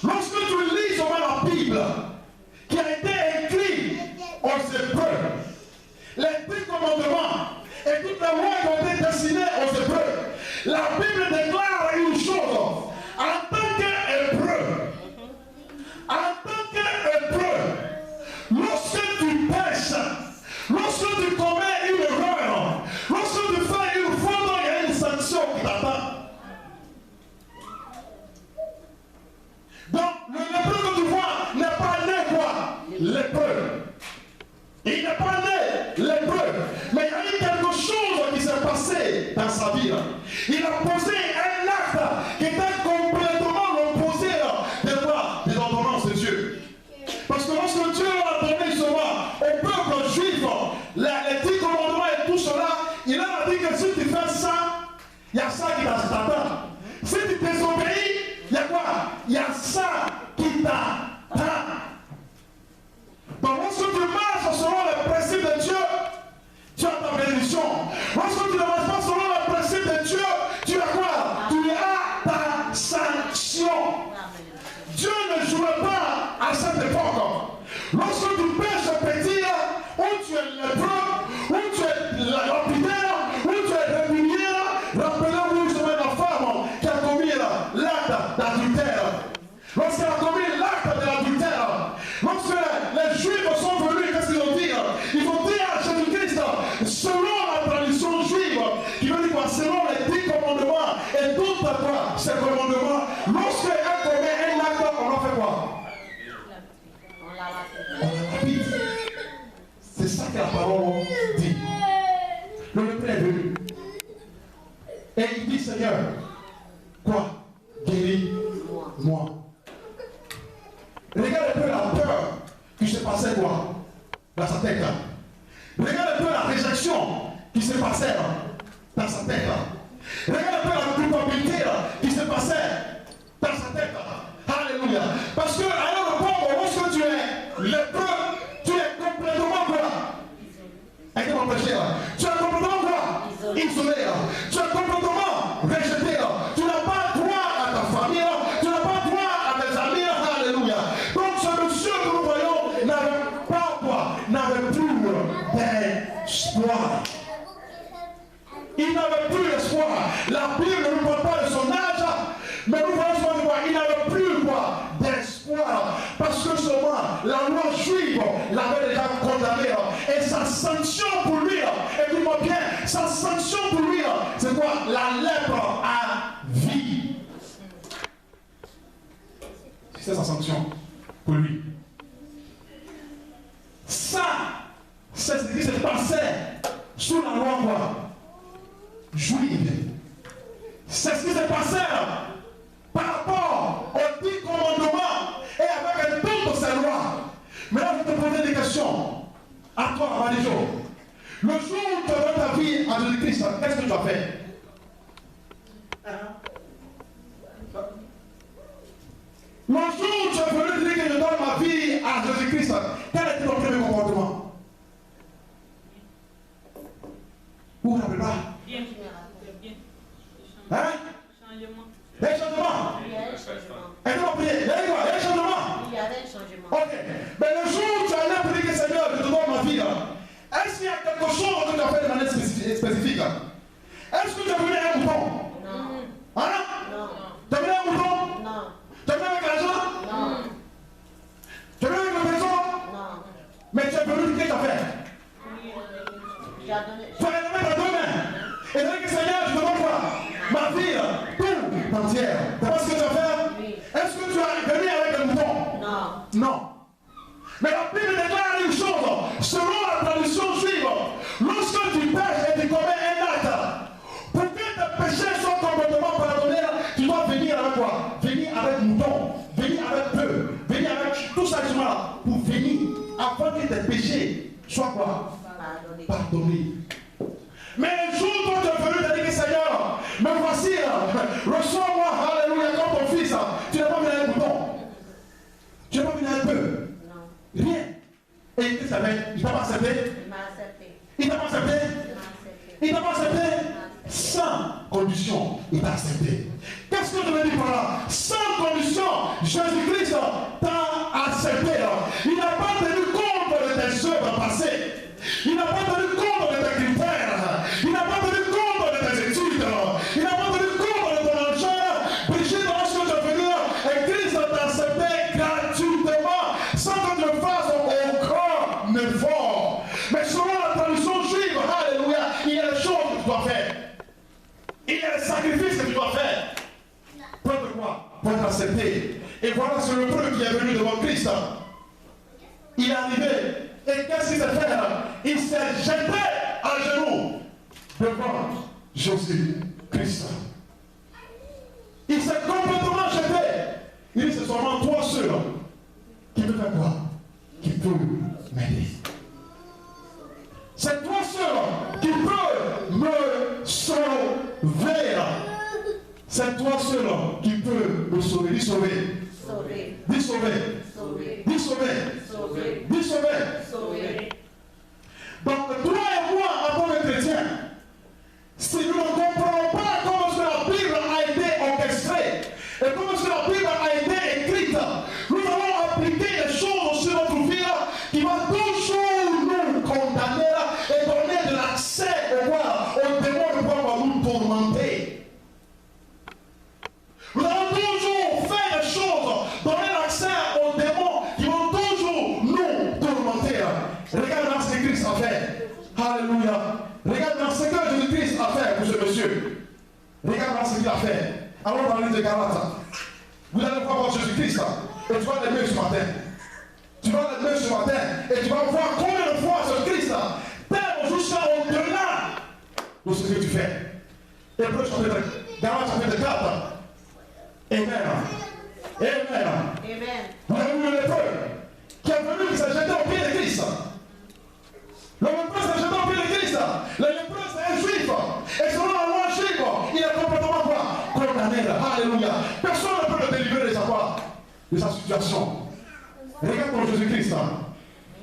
A: Lorsque tu lis sur la Bible, qui a été écrite aux Hébreux, les 10 commandements et toutes les lois qui ont été destinées aux Hébreux, la Bible déclare une chose: en tant qu'Hébreu, lorsque tu pêches, lorsque tu commets une erreur, lorsque tu fais une faute, il y a une sanction qui t'attend. Donc, le lépreux que tu vois n'est pas né quoi? Lépreux. Il n'est pas né lépreux, mais il y a eu quelque chose qui s'est passé dans sa vie. Il a posé un acte qui était complètement l'opposé de quoi? Des ordonnances de Dieu. Parce que lorsque Dieu a donné justement au peuple juif les 10 commandements et tout cela, il a dit que si tu fais ça, il y a ça qui t'attend. Si tu désobéis, il y a quoi? Il y a ça qui t'attend. Donc lorsque tu marches selon les principes de Dieu, tu as ta bénédiction. Lorsque tu ne marches pas selon les principes de Dieu, tu as quoi? Tu as ta sanction. Dieu ne jouait pas à cette époque. Lorsque tu pêches petit, ou tu es lépreux, ou tu es lapidaire, ou tu es régulier, rappelez-vous justement la femme qui a commis l'acte d'adultère. Lorsqu'elle a commis l'acte de l'adultère, lorsque les Juifs sont venus, qu'est-ce qu'ils ont dit? Ils ont dit à Jésus-Christ, selon la tradition juive, qui veut dire quoi? Selon les 10 commandements et tout quoi? Ces commandements, lorsqu'elle commet un acte, on en fait quoi? On la lapide. C'est ça que la parole dit. Le lépreux est venu. Et il dit, Seigneur, quoi? Guéris-moi. Regarde un peu la peur qui se passait quoi? Dans sa tête. Regarde un peu la réjection qui se passait dans sa tête. Regarde un peu la culpabilité qui se passait dans sa tête. Alléluia. Parce que alors le pauvre, lorsque tu es lépreux, tu es complètement quoi? Avec mon péché, tu es complètement quoi? Isolé. Tu es complètement rejeté. Tu n'as pas droit à ta famille. Tu n'as pas droit à tes amis. Alléluia. Donc ce monsieur que nous voyons n'avait pas quoi? N'avait plus d'espoir. Il n'avait plus d'espoir. La Bible ne nous parle pas de son âge, mais nous voyons souvent de quoi? Il n'avait plus quoi? D'espoir. Parce que seulement la loi juive l'avait déjà condamné. Et sa sanction pour lui, écoute-moi bien, sa sanction pour lui, c'est quoi? La lèpre à vie. C'est sa sanction pour lui. Ça, c'est ce qui se passait sous la loi quoi? Juive. C'est ce qui se passait par rapport aux 10 commandements et avec toutes ces lois. Maintenant, je vais te poser des questions à toi, Marie-Jo. Le jour où tu as donné ta vie à Jésus-Christ, qu'est-ce que tu as fait? Le jour où tu es venu dire que je donne ma vie à Jésus-Christ, quel était ton premier comportement? Vous vous rappelez pas?
B: Bien.
A: Hein?
B: Changement.
A: Il y a un changement.
B: Il y a un changement.
A: Et comment prier? Il y a quoi? Il y a un changement.
B: Il y avait un changement.
A: Ok. Mais le jour où tu allais prier que Seigneur, je te donne ma vie, est-ce qu'il y a quelque chose que tu as fait de manière spécifique? Est-ce que tu as venu un mouton?
B: Non.
A: Hein?
B: Non.
A: Tu as venu un mouton?
B: Non.
A: Tu as venu avec l'argent?
B: Non.
A: Tu as venu avec le maison?
B: Non.
A: Mais tu es venu, qu'est-ce que tu as fait?
B: J'ai donné.
A: Tu as levé ta deux mains. Et tu as dit que Seigneur, je te donne quoi? Ma vie, tout entière. Tu vois ce que tu as fait?
B: Oui.
A: Est-ce que tu es venu avec le mouton?
B: Non.
A: Non. Mais la Bible déclare une chose, selon la tradition juive, lorsque tu pêches et tu commets un acte, pour que tes péchés soient complètement pardonnés, tu dois venir avec quoi? Venir avec mouton, venir avec bœuf, venir avec tout ça pour venir, afin que tes péchés soient quoi? Pardonnés. Mais le jour où tu es venu Jésus-Christ t'a accepté. Il n'a pas tenu compte de tes œuvres passées. Il n'a pas tenu compte de tes critères. Il n'a pas tenu compte de tes études. Il n'a pas tenu compte de ton argent. Brigitte, lorsque tu es venu, et Christ t'a accepté gratuitement, sans que tu ne fasses aucun effort. Mais selon la tradition juive, alléluia, il y a des choses que tu dois faire. Il y a des sacrifices que tu dois faire. Prendre quoi? Pour être accepté. Et voilà ce lépreux qui est venu devant Christ. Il est arrivé. Et qu'est-ce qu'il s'est fait là? Il s'est jeté à genoux devant Jésus-Christ. Il s'est complètement jeté. Il dit, c'est seulement toi seul qui peut faire quoi? Qui peut m'aider. C'est toi seul qui peux me sauver. C'est toi seul qui peux me sauver. Dis sauver.
B: Sauver.
A: Dis sauver.
B: Sauver.
A: Dis sauver.
B: Sauver.
A: Dis sauver.
B: Sauver.
A: Donc toi et moi, en tant que chrétiens, si nous ne comprenons pas comment la Bible a été orchestrée et comment la Bible a été écrite, nous allons appliquer des choses sur notre vie qui vont toujours nous condamner et donner de l'accès au démon de pouvoir nous tourmenter. Nous allons toujours faire des choses, donner l'accès aux démons qui vont toujours nous tourmenter. Regarde dans ce que Christ a fait. Alléluia. Regarde dans ce que Jésus-Christ a fait pour ce monsieur. Regarde dans ce qu'il a fait. Allons dans l'île de Galates. Vous allez voir Jésus-Christ et tu vas l'aimer ce matin. Tu vas l'aimer ce matin et tu vas voir combien de fois ce Christ t'aime jusqu'à au-delà de ce que tu fais. Hébreux chapitre 4. Amen. Amen.
B: Amen.
A: Vous avez vu le lépreux qui est venu, qui s'est jeté au pied de Christ. Le lépreux s'est jeté au pied de Christ. Le lépreux c'est un juif. Et selon la loi juive, il est complètement quoi? Condamné. Alléluia. Personne ne peut le délivrer de sa situation. Regarde pour Jésus-Christ.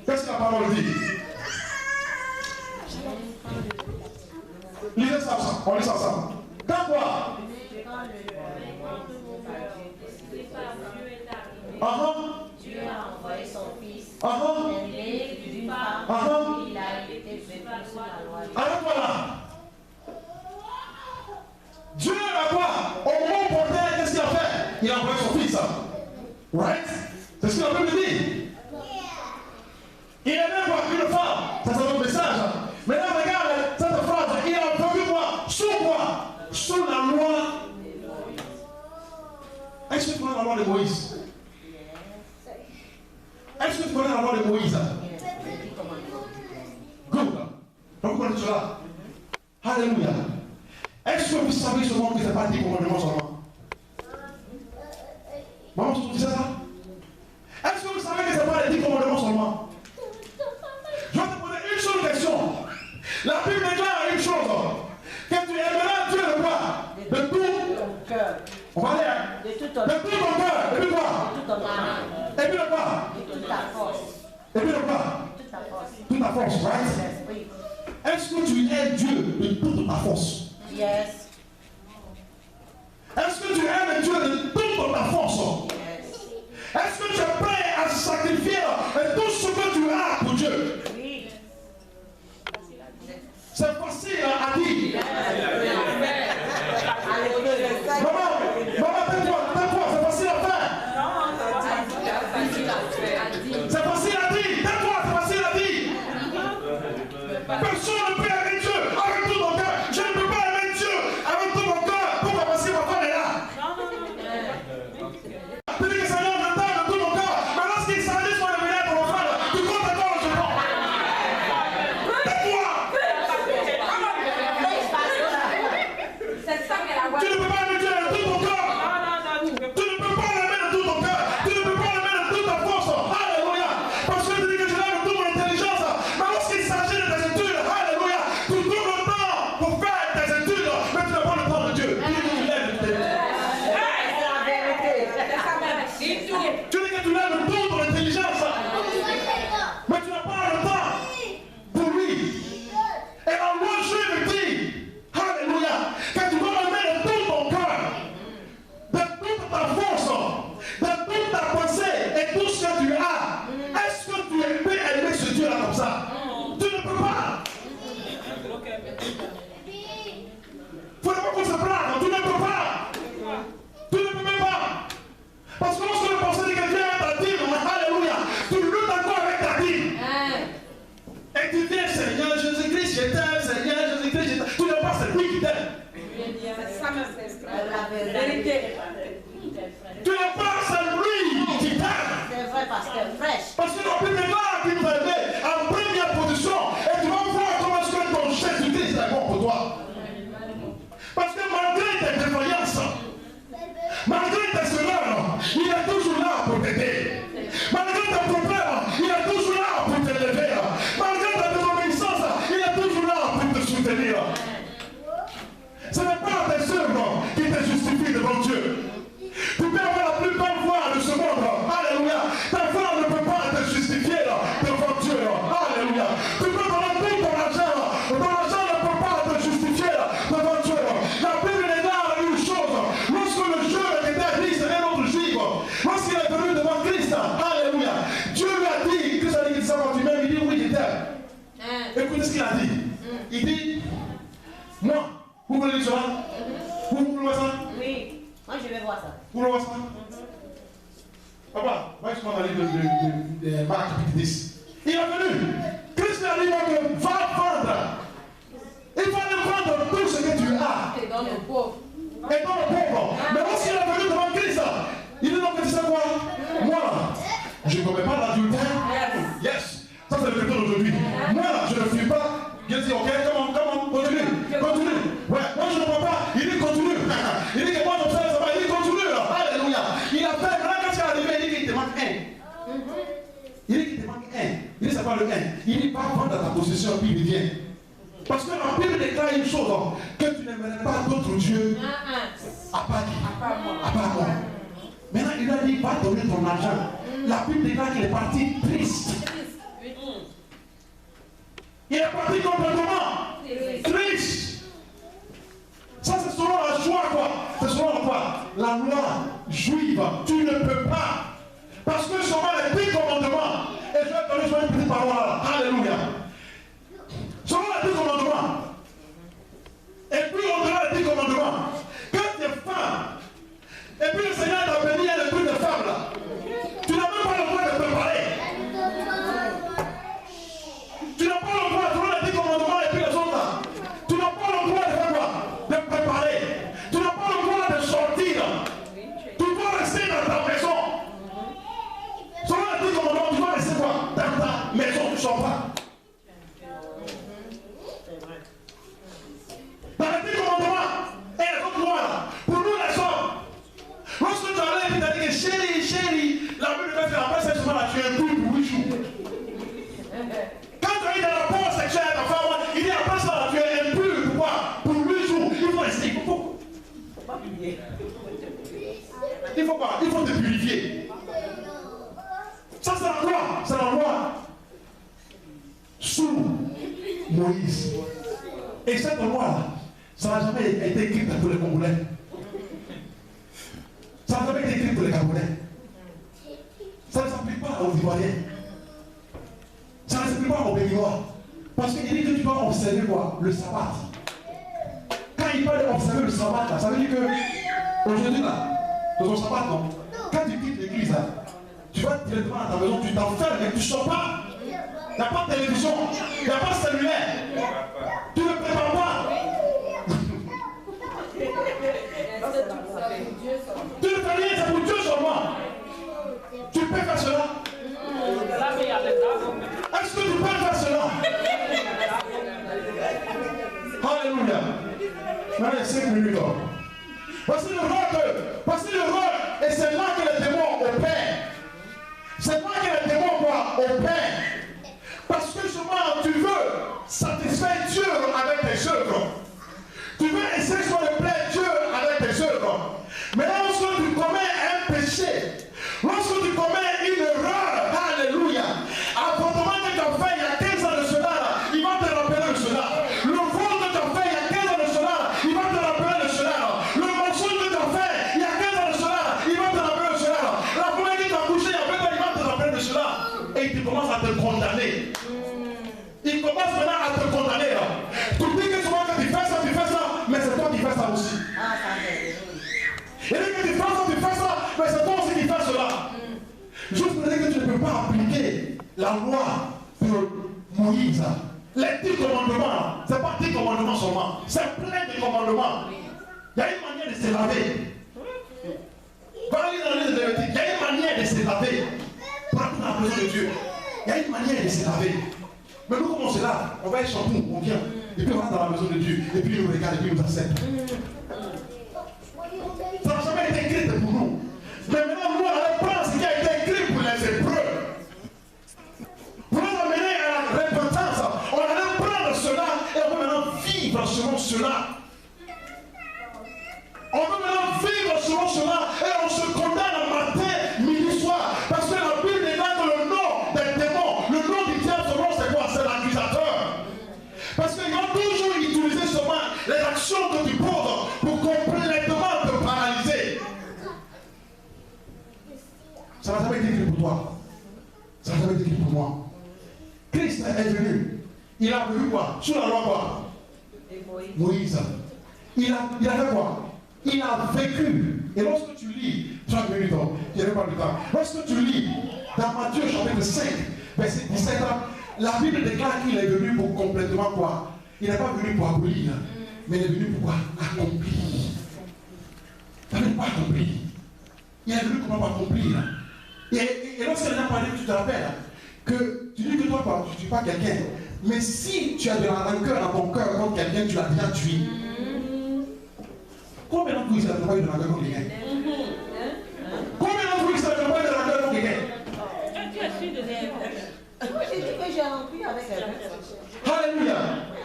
A: Qu'est-ce que la parole dit? Lisez ça, on lit ça ensemble. Quand quoi?
C: Dieu a envoyé son fils,
A: né
C: d'une femme, il a été vécu sous la loi.
A: Alors voilà. Dieu a quoi? Au moment où portait, qu'est-ce qu'il a fait? Il a envoyé son fils. Right? C'est ce que la Bible dit. Il a même pas une femme. Ça c'est notre message. Maintenant regarde cette phrase. Il a prévu quoi? Sous quoi? Sous la loi. Est-ce que tu connais la loi de Moïse? Est-ce que tu connais la loi de Moïse? Good. Donc, vous connaissez cela. Alléluia. Est-ce que vous savez seulement que ce n'est pas 10 commandements seulement? Maman, tu disais ça? Est-ce que vous savez que ce n'est pas les 10 commandements seulement? Je vais te poser une seule question. La Bible déclare une chose. Que tu aimeras Dieu de quoi? De tout ton cœur. On va aller. De tout ton cœur. Et puis quoi?
B: De tout ton âme.
A: Et puis de quoi?
B: De toute ta force.
A: Et puis de quoi?
B: De toute ta force.
A: Toute ta force, right?
B: L'esprit.
A: Est-ce que tu aimes Dieu de toute ta force?
B: Yes.
A: Est-ce que tu aimes Dieu de toute ta force?
B: Yes.
A: Est-ce que tu es prêt à sacrifier tout ce que tu as pour Dieu?
B: Oui.
A: C'est facile à dire. Maman, tais-toi, c'est facile à faire. C'est facile à dire, tais-toi, c'est facile à dire. Personne ne peut aimer Dieu avec tout mon cœur. Je ne peux pas aimer Dieu avec tout mon cœur. Pourquoi? Parce que ma femme est là. dans la livre de Marc chapitre 10. Il est venu. Christ a dit que va vendre. Il va aller vendre tout ce que tu as.
C: Et dans le pauvre.
A: Et dans le pauvre. Mais lorsqu'il est venu devant Christ, il dit donc, tu sais quoi? Moi, je ne commets pas l'adultère. Yes. Ça, c'est le chrétien d'aujourd'hui. Moi, je ne fuis pas. Il dit, ok, comment, continue. Ouais, moi, je ne crois pas. Il dit, continue. Il dit que moi, je fais ça. Il dit, continue. Alléluia. Il a fait, là, quand il est arrivé, il dit qu'il te manque un. Il dit qu'il te manque un. Il dit, c'est pas le un. Il dit, pas prendre ta possession, puis il vient. Parce que la Bible déclare une chose, que tu n'aimerais pas d'autres dieux à part qui? À part moi. Maintenant, il a dit, va donner ton argent. La Bible déclare qu'il est parti triste. Il est parti complètement triste. Ça, c'est selon la joie, quoi. C'est selon quoi? La loi juive. Tu ne peux pas. Parce que selon les 10 commandements, et je vais donner sur une petite parole là. Alléluia. Selon les 10 commandements, et puis au-delà des 10 commandements, quand tu es femme, et puis le Seigneur t'a béni, il y a le truc de femme là, tu n'as même pas le droit de préparer. Tu n'as pas le droit, selon les 10 commandements et puis les autres là, tu n'as pas le droit de faire quoi? De préparer. Tu n'as pas le droit de sortir. Tu dois rester dans ta maison. Selon les 10 commandements, tu dois rester quoi? Dans ta maison, tu ne sors pas. Dans les 10 commandements et les autres lois, pour nous les hommes, lorsque tu allais et tu as dit que chérie, la Bible te fait après cette semaine là, tu es un peu pour 8 jours. Quand tu as eu des rapports sexuels avec ta femme, il dit après ça là, tu es impur. Pourquoi? Pour 8 jours, il faut rester. Il faut pas purifier. Il faut pas, il faut te purifier. Ça c'est la loi, c'est la loi. Sous Moïse. Et cette loi-là, ça n'a jamais été écrit pour les Congolais. Ça n'a jamais été écrit pour les Camerounais. Ça ne s'applique pas aux Ivoiriens. Ça ne s'applique pas aux Béninois. Parce qu'il dit que tu dois observer quoi? Le sabbat. Quand il parle d'observer le sabbat, là, ça veut dire que aujourd'hui, là, dans ton sabbat, non? Quand tu quittes l'église, là, tu vas directement à ta maison, tu t'enfermes et tu ne sors pas. Il n'y a pas de télévision, il n'y a pas de cellulaire. Tu ne prépares pas. Tu ne fais rien, c'est pour Dieu seulement. Tu peux faire cela? Est-ce que tu peux faire cela? Alléluia. Maintenant, il y a 5 minutes. Voici le rôle, et c'est là que les démons opèrent. C'est là que les démons opèrent. Parce que justement, tu veux satisfaire Dieu avec tes œuvres. Tu veux essayer de plaire Dieu avec tes œuvres. Mais lorsque tu commets un péché, lorsque tu commets une erreur, alléluia, apparemment que tu as fait il y a 15 ans de cela, il va te rappeler de cela. Le vol que tu as fait il y a 15 ans de cela, il va te rappeler de cela. Le mensonge que tu as fait il y a 15 ans de cela, il va te rappeler de cela. La première que tu as couché, il va te rappeler de cela. Et tu commences à te condamner. Il commence maintenant à te condamner. Tu dis que souvent que tu fais ça, mais c'est toi qui fais ça aussi. Il dit que tu fais ça, mais c'est toi aussi qui fais cela. Juste pour dire que tu ne peux pas appliquer la loi de Moïse. Les 10 commandements, ce n'est pas 10 commandements seulement, c'est plein de commandements. Il y a une manière de se laver. Quand il y a une manière de se laver pour être dans la présence de Dieu. Il y a une manière de se laver. Mais nous, comment on se lave? On va être shampoo, on vient. Et puis on va dans la maison de Dieu. Et puis il nous regarde et puis il nous accepte. Ça n'a jamais été écrit pour nous. Mais maintenant, nous, on allait prendre ce qui a été écrit pour les Hébreux. Pour nous amener à la repentance, on allait prendre cela et on va maintenant vivre selon cela. On va maintenant vivre selon cela et on se condamne matin, midi, soir. Parce que la Bible déclare que le nom des démons, le nom du diable, c'est quoi? C'est l'accusateur. Parce qu'ils vont toujours utiliser seulement les actions que tu poses pour complètement te paralyser. Ça n'a jamais été écrit pour toi. Ça n'a jamais été écrit pour moi. Christ est venu. Il a venu quoi? Sous la loi quoi? Moïse. Il a fait quoi? Il a vécu. Et lorsque tu lis 30 minutes, il n'y avait pas de temps. Lorsque tu lis dans Matthieu chapitre 5, verset 17, la Bible déclare qu'il est venu pour complètement quoi? Il n'est pas venu pour abolir, mais il est venu pour quoi? Accomplir. Il n'est pas accomplir. Il est venu pour accomplir. Et lorsqu'il a parlé, tu te rappelles que tu dis que toi, tu ne tues pas quelqu'un. Mais si tu as de la rancœur dans ton cœur contre quelqu'un, tu l'as déjà tué. Combien d'entre vous ici n'ont pas eu de rancœur contre quelqu'un? Combien d'entre vous ici n'ont pas eu de rancœur contre quelqu'un?
B: Tu as su donner un peu. J'ai dit que j'ai rempli avec un.
A: Alléluia.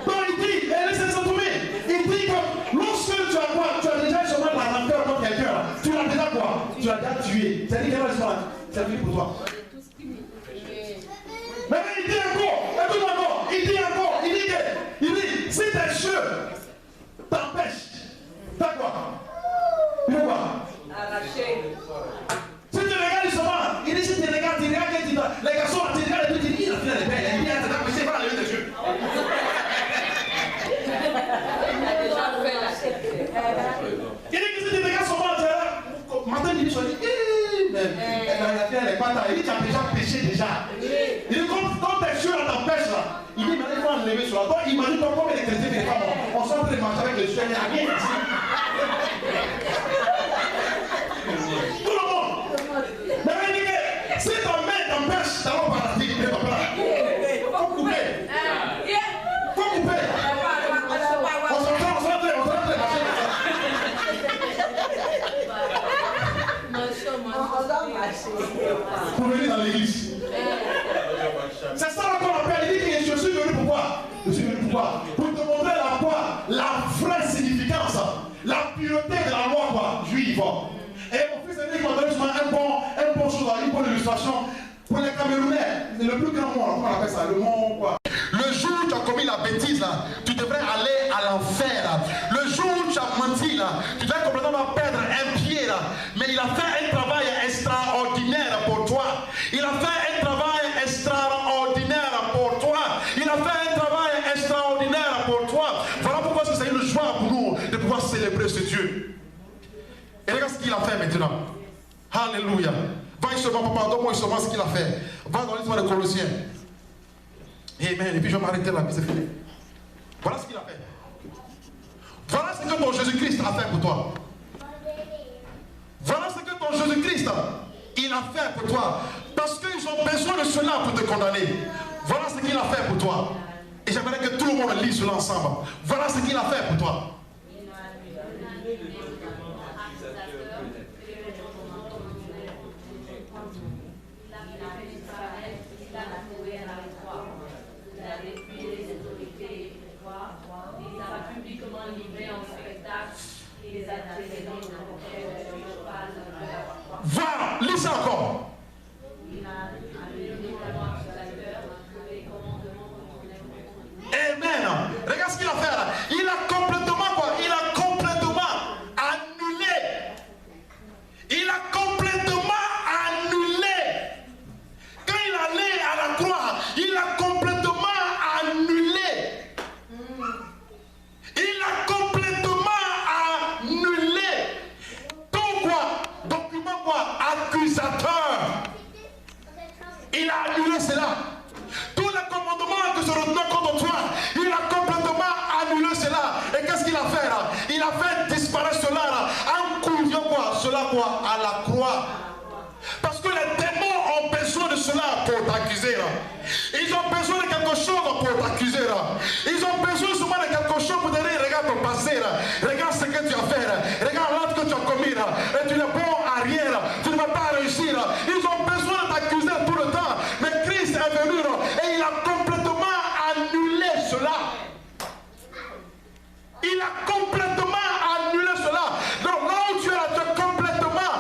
A: Donc il dit, et laissez-moi tomber. Il dit que lorsque tu as quoi? Tu as déjà sûrement de la rancœur contre quelqu'un. Tu l'as déjà quoi? Tu l'as déjà tué. C'est-à-dire qu'elle va c'est fini pour toi. Mais il dit encore, écoute encore, il dit, si tes yeux t'empêchent, t'as quoi? Il faut quoi?
B: Arraché.
A: Si tu regardes justement, il dit si tu regardes, les garçons, tu regardes et tu dis, il a fait les belles, il a empêché par la lever des yeux. Il dit que si tu regardes seulement, tu es là, matin, midi, soir, il dit, elle est pas là, il dit, tu as déjà péché déjà. Il dit, quand tes yeux t'empêchent là, il dit, maintenant il faut enlever sur la toi, imagine-toi combien de chrétiens et des femmes, on s'en train de manger avec les yeux, il n'y a rien ici. Tout le monde. Mais il dit que si ta main t'empêche, ta main paralytique, il ne va pas. Faut couper. Faut couper. On s'en train de marcher. Pour venir dans l'église. C'est ça qu'on appelle. Il dit que je suis venu pourquoi? Je suis venu pourquoi? Pour te montrer la quoi? La vraie significance, la pureté de la loi quoi? Juive. Et mon fils a dit qu'on donne souvent un bon chose, une bonne illustration pour les Camerounais. C'est le plus grand monde, comment on appelle ça? Le monde quoi? Le jour où tu as commis la bêtise là, tu devrais aller à l'enfer. Le jour où tu as menti là, tu devrais complètement perdre un pied là. Mais il a fait un travail extraordinaire pour toi. Il a fait un travail extraordinaire pour toi. Il a fait un travail extraordinaire pour toi. Voilà pourquoi c'est une joie pour nous de pouvoir célébrer ce Dieu. Et regarde ce qu'il a fait maintenant. Alléluia. Va seulement, papa, donne-moi seulement ce qu'il a fait. Va dans l'histoire de Colossiens. Amen. Et puis je vais m'arrêter là, puis c'est fini. Voilà ce qu'il a fait. Voilà ce que ton Jésus-Christ a fait pour toi. Voilà ce que ton Jésus-Christ il a fait pour toi. Parce qu'ils ont besoin de cela pour te condamner. Voilà ce qu'il a fait pour toi. Et j'aimerais que tout le monde lise cela ensemble. Voilà ce qu'il a fait pour toi. Voilà, lisez encore. Amen. Regarde ce qu'il a fait là. Il a complètement quoi? Il a complètement annulé. Il a complètement annulé. Quand il allait à la croix, il a complètement annulé. Il a complètement annulé. Tout quoi? Document quoi? Accusateur. Il a annulé cela. Tous les commandements que se retenaient contre toi, il a complètement annulé cela. Et qu'est-ce qu'il a fait là? Il a fait disparaître cela là, en couvrant quoi? Cela quoi? À la croix. Parce que les démons ont besoin de cela pour t'accuser là. Ils ont besoin de quelque chose pour t'accuser là. Ils ont besoin souvent de quelque chose pour te dire, regarde ton passé là. Regarde ce que tu as fait là. Regarde l'acte que tu as commis là. Et tu n'es bon à rien là. Tu ne vas pas réussir là. Ils ont besoin de t'accuser tout le temps. Mais Christ est venu là. Et il a complètement annulé cela. Il a complètement annulé cela. Donc là où tu es là, tu es complètement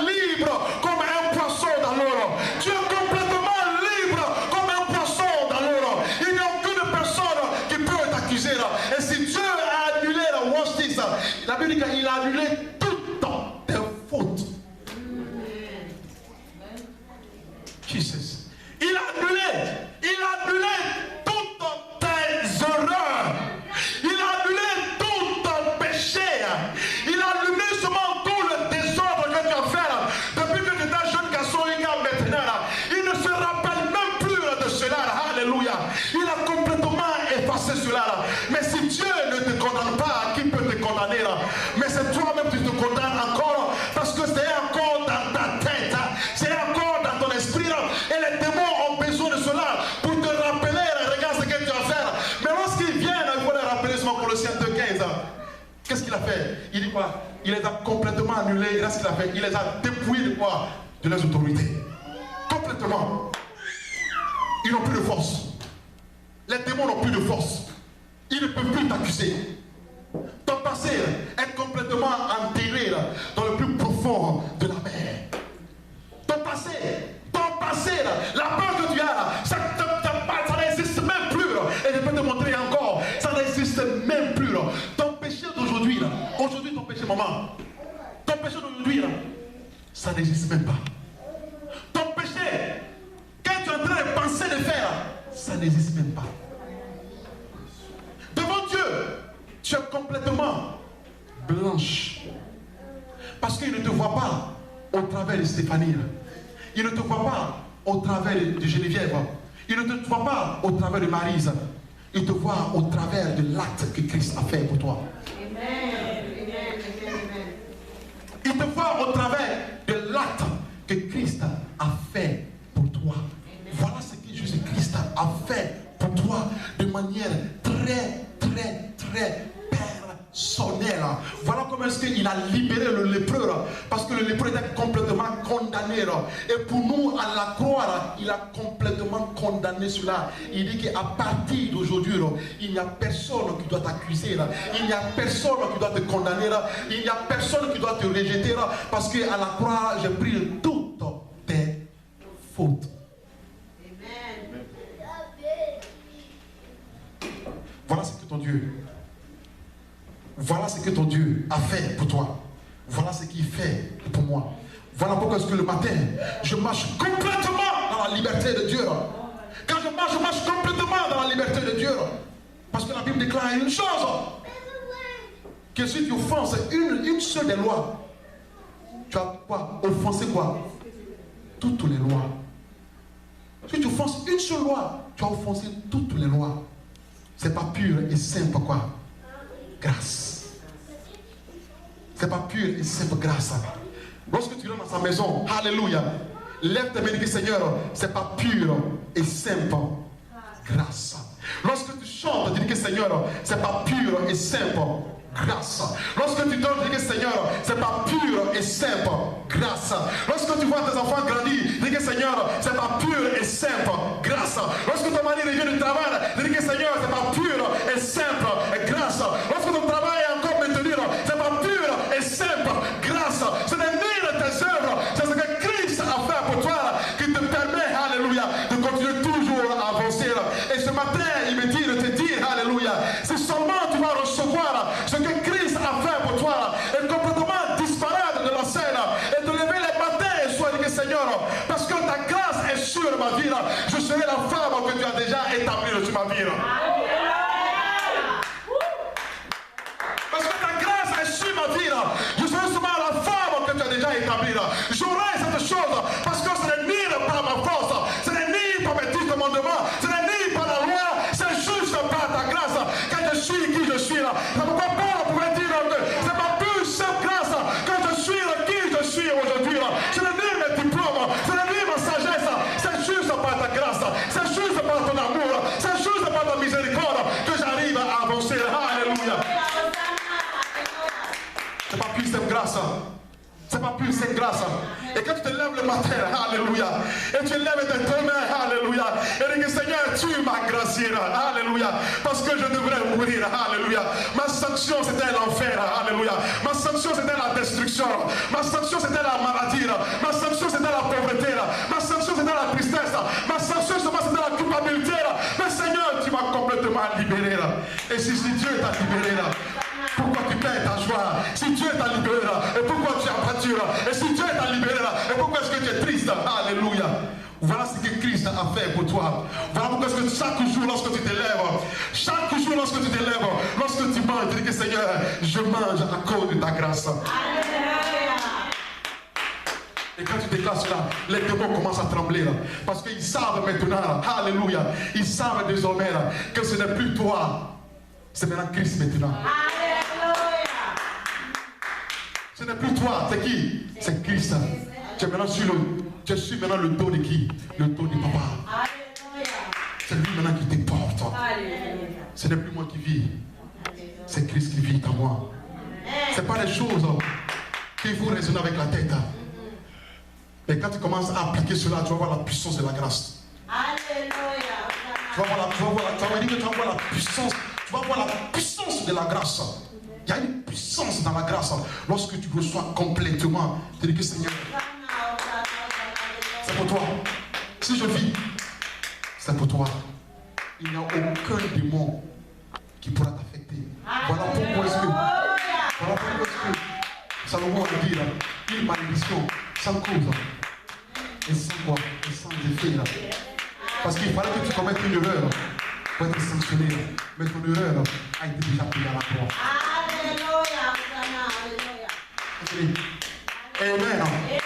A: libre comme un poisson dans l'eau. Tu es complètement libre comme un poisson dans l'eau. Il n'y a aucune personne qui peut t'accuser là. Et si Dieu a annulé la watch this, la Bible dit qu'il a annulé toutes tes fautes. il les a complètement annulés. Et là, ce qu'il a fait, il les a dépouillés de quoi? De leurs autorités. Complètement. Ils n'ont plus de force. Les démons n'ont plus de force. Ils ne peuvent plus t'accuser. Ton passé est complètement enterré dans le plus profond de la mer. Ton passé, la peur que tu as, ça n'existe même plus. Et je peux te montrer encore, ça n'existe même plus. Ton péché d'aujourd'hui, aujourd'hui ton péché, maman, ton péché d'aujourd'hui, ça n'existe même pas. Ton péché, quand tu es en train de penser de faire, ça n'existe même pas. Devant Dieu, tu es complètement blanche. Parce qu'il ne te voit pas au travers de Stéphanie. Il ne te voit pas au travers de Geneviève. Il ne te voit pas au travers de Maryse. Il te voit au travers de l'acte que Christ a fait pour toi.
B: Amen.
A: Il te voit au travers de l'acte que Christ a fait pour toi. Voilà ce que Jésus-Christ a fait pour toi de manière très personnelle. Voilà comment est-ce qu'il a libéré le lépreux, parce que le lépreux était complètement condamné. Et pour nous, à la croix, il a complètement condamné cela. Il dit qu'à partir d'aujourd'hui, il n'y a personne qui doit t'accuser, il n'y a personne qui doit te condamner, il n'y a personne qui doit te rejeter, parce qu'à la croix, j'ai pris toutes tes fautes. Voilà ce que ton Dieu, voilà ce que ton Dieu a fait pour toi. Voilà ce qu'il fait pour moi. Voilà pourquoi est-ce que le matin, je marche complètement dans la liberté de Dieu. Quand je marche complètement dans la liberté de Dieu. Parce que la Bible déclare une chose, que si tu offenses une seule des lois, tu as quoi? Offensé quoi? Toutes les lois. Si tu offenses une seule loi, tu as offensé toutes les lois. C'est pas pur et simple quoi? Grâce. C'est pas pur et simple grâce. Lorsque tu rentres dans sa maison, alléluia, lève tes mains et dis Seigneur, c'est pas pur et simple grâce. Lorsque tu chantes, dis que Seigneur, c'est pas pur et simple grâce. Lorsque tu donnes, dis que Seigneur, c'est pas pur et simple grâce. Lorsque tu vois tes enfants grandir, dis que Seigneur, c'est pas pur et simple grâce. Lorsque ton mari revient du travail, dis que Seigneur, c'est pas pur et simple grâce. Lorsque ton travail est encore maintenu, c'est pas pur et simple grâce. Ce n'est ni de tes œuvres, c'est ce que Christ a fait pour toi qui te permet, alléluia, de continuer toujours à avancer. Et ce matin, il me dit de te dire, alléluia, c'est seulement tu vas recevoir ce que Christ a fait pour toi et complètement disparaître de la scène et te lever les matins et soir dire Seigneur, parce que ta grâce est sur ma vie, je serai la femme que tu as déjà établie sur ma vie. Parce que ta grâce est sur ma vie, je serai seulement la femme que tu as déjà établie. J'aurai cette chose parce que ce n'est ni par ma force, ce n'est ni par mes 10 commandements, ce n'est ni par la loi, c'est juste par ta grâce quand je suis qui je suis. C'est pourquoi Paul pouvait dire que c'est pas plus cette grâce quand je suis qui je suis aujourd'hui. Ce n'est ni mes diplômes, ce n'est ni ma sagesse, c'est juste par ta grâce, c'est juste par ton amour, c'est juste par ta miséricorde que j'arrive à avancer. Alléluia. C'est pas plus cette grâce. C'est pas plus cette grâce. Et quand tu te lèves le matin, alléluia, et tu lèves tes mains, alléluia, et dis Seigneur, tu m'as gracié, alléluia, parce que je devrais mourir, alléluia. Ma sanction c'était l'enfer, alléluia. Ma sanction c'était la destruction. Ma sanction c'était la maladie. Ma sanction c'était la pauvreté. Ma sanction c'était la tristesse. Ma sanction c'était la culpabilité. Mais Seigneur, tu m'as complètement libéré. Et si Dieu t'a libéré, pourquoi tu perds ta joie? Si Dieu t'a libéré, et pourquoi tu as battu? Et si Dieu t'a libéré, et pourquoi est-ce que tu es triste? Alléluia. Voilà ce que Christ a fait pour toi. Voilà pourquoi est-ce que chaque jour lorsque tu te lèves, chaque jour lorsque tu te lèves, lorsque tu manges, tu dis que Seigneur, je mange à cause de ta grâce. Alléluia. Et quand tu déclares cela, les démons commencent à trembler. Parce qu'ils savent maintenant, alléluia, ils savent désormais que ce n'est plus toi, c'est maintenant Christ maintenant. Ce n'est plus toi, c'est qui? C'est Christ. Tu es maintenant tu suis maintenant le dos de qui? Le dos de papa. C'est lui maintenant qui te porte. Ce n'est plus moi qui vis. C'est Christ qui vit en moi.
D: Ce n'est pas des choses qu'il faut raisonner avec la tête. Mais quand tu commences à appliquer cela, tu vas voir la puissance de la grâce.
B: Alléluia.
D: Tu vas voir la puissance. Tu vas voir la puissance de la grâce. Il y a une puissance dans la grâce. Lorsque tu reçois complètement, tu dis que Seigneur, c'est pour toi. Si je vis, c'est pour toi. Il n'y a aucun démon qui pourra t'affecter. Voilà pourquoi est-ce que Salomon a dit une malédiction sans cause et sans quoi et sans effet. Parce qu'il fallait que tu commettes une erreur pour être sanctionné. Mais ton erreur a été déjà payée à la croix.
B: Alléluia.
D: Amen.